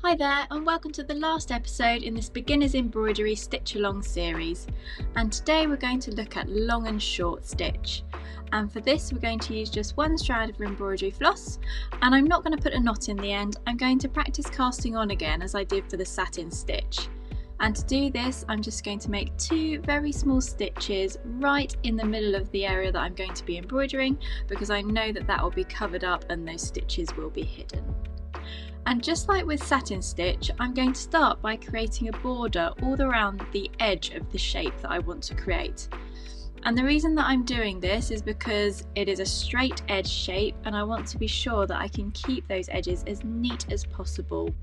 Hi there, and welcome to the last episode in this Beginner's Embroidery Stitch Along series. And today we're going to look at long and short stitch. And for this we're going to use just one strand of embroidery floss, and I'm not going to put a knot in the end. I'm going to practice casting on again as I did for the satin stitch. And to do this I'm just going to make two very small stitches right in the middle of the area that I'm going to be embroidering, because I know that will be covered up and those stitches will be hidden. And just like with satin stitch, I'm going to start by creating a border all around the edge of the shape that I want to create. And the reason that I'm doing this is because it is a straight edge shape and I want to be sure that I can keep those edges as neat as possible.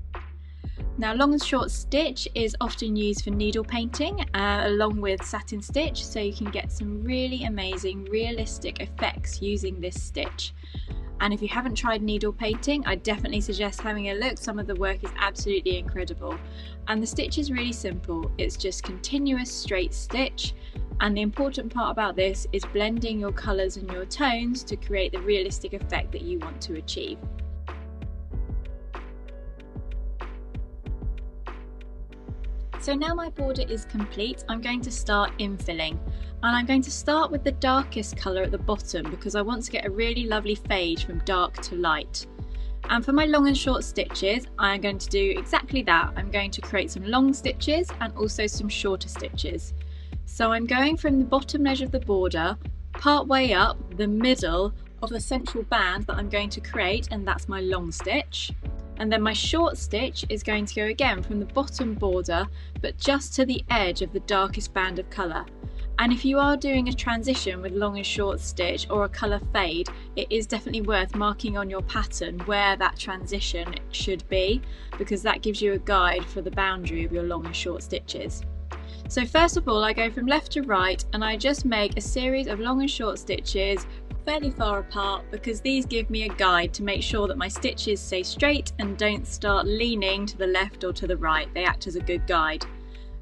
Now, long and short stitch is often used for needle painting along with satin stitch, so you can get some really amazing realistic effects using this stitch. And if you haven't tried needle painting, I definitely suggest having a look. Some of the work is absolutely incredible. And the stitch is really simple. It's just continuous straight stitch. And the important part about this is blending your colours and your tones to create the realistic effect that you want to achieve. So now my border is complete, I'm going to start infilling. And I'm going to start with the darkest colour at the bottom because I want to get a really lovely fade from dark to light. And for my long and short stitches, I'm going to do exactly that. I'm going to create some long stitches and also some shorter stitches. So I'm going from the bottom edge of the border, part way up the middle of the central band that I'm going to create, and that's my long stitch. And then my short stitch is going to go again from the bottom border, but just to the edge of the darkest band of colour. And if you are doing a transition with long and short stitch or a colour fade, it is definitely worth marking on your pattern where that transition should be, because that gives you a guide for the boundary of your long and short stitches. So first of all, I go from left to right and I just make a series of long and short stitches fairly far apart, because these give me a guide to make sure that my stitches stay straight and don't start leaning to the left or to the right. They act as a good guide.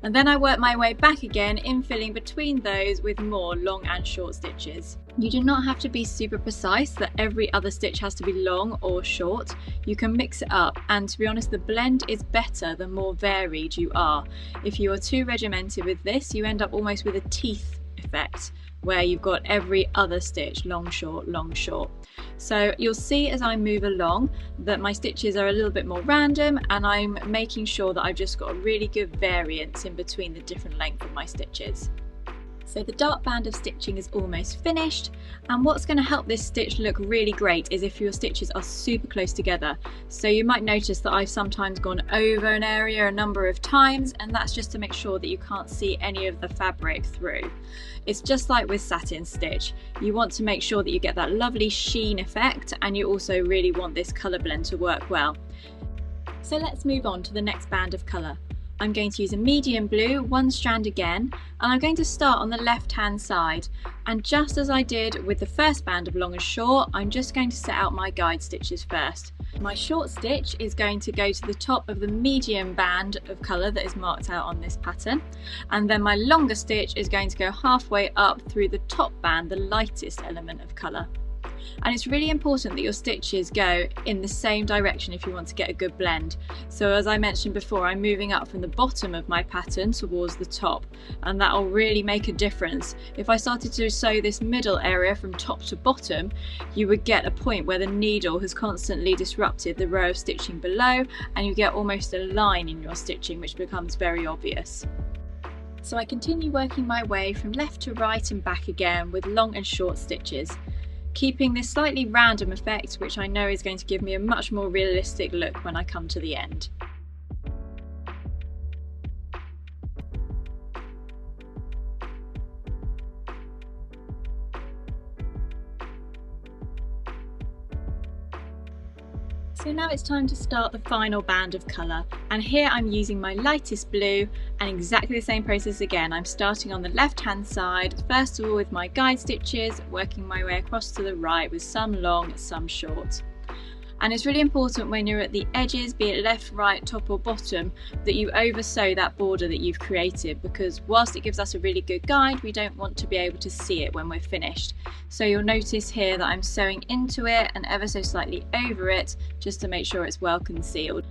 And then I work my way back again, infilling between those with more long and short stitches. You do not have to be super precise that every other stitch has to be long or short. You can mix it up, and to be honest, the blend is better the more varied you are. If you are too regimented with this, you end up almost with a teeth effect, where you've got every other stitch long, short, long, short. So you'll see as I move along that my stitches are a little bit more random, and I'm making sure that I've just got a really good variance in between the different length of my stitches. So the dark band of stitching is almost finished, and what's going to help this stitch look really great is if your stitches are super close together. So you might notice that I've sometimes gone over an area a number of times, and that's just to make sure that you can't see any of the fabric through. It's just like with satin stitch. You want to make sure that you get that lovely sheen effect, and you also really want this colour blend to work well. So let's move on to the next band of colour. I'm going to use a medium blue, one strand again, and I'm going to start on the left hand side. And just as I did with the first band of long and short, I'm just going to set out my guide stitches first. My short stitch is going to go to the top of the medium band of colour that is marked out on this pattern, and then my longer stitch is going to go halfway up through the top band, the lightest element of colour. And it's really important that your stitches go in the same direction if you want to get a good blend. So as I mentioned before, I'm moving up from the bottom of my pattern towards the top, and that will really make a difference. If I started to sew this middle area from top to bottom, you would get a point where the needle has constantly disrupted the row of stitching below, and you get almost a line in your stitching, which becomes very obvious. So I continue working my way from left to right and back again with long and short stitches, keeping this slightly random effect, which I know is going to give me a much more realistic look when I come to the end. So now it's time to start the final band of colour, and here I'm using my lightest blue, and exactly the same process again. I'm starting on the left hand side, first of all with my guide stitches, working my way across to the right with some long, some short. And it's really important when you're at the edges, be it left, right, top or bottom, that you over sew that border that you've created, because whilst it gives us a really good guide, we don't want to be able to see it when we're finished. So you'll notice here that I'm sewing into it and ever so slightly over it, just to make sure it's well concealed.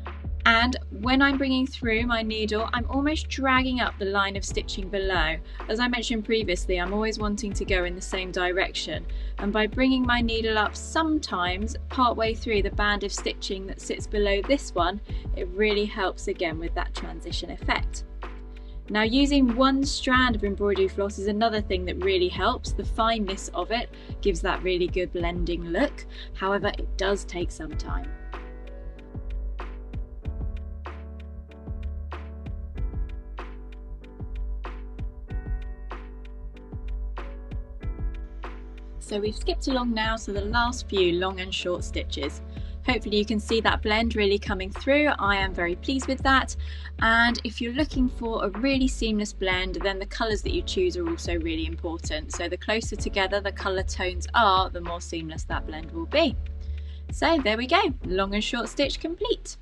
And when I'm bringing through my needle, I'm almost dragging up the line of stitching below. As I mentioned previously, I'm always wanting to go in the same direction, and by bringing my needle up sometimes partway through the band of stitching that sits below this one, it really helps again with that transition effect. Now, using one strand of embroidery floss is another thing that really helps. The fineness of it gives that really good blending look. However, it does take some time. So we've skipped along now to the last few long and short stitches. Hopefully you can see that blend really coming through. I am very pleased with that. And if you're looking for a really seamless blend, then the colours that you choose are also really important. So the closer together the colour tones are, the more seamless that blend will be. So there we go, long and short stitch complete.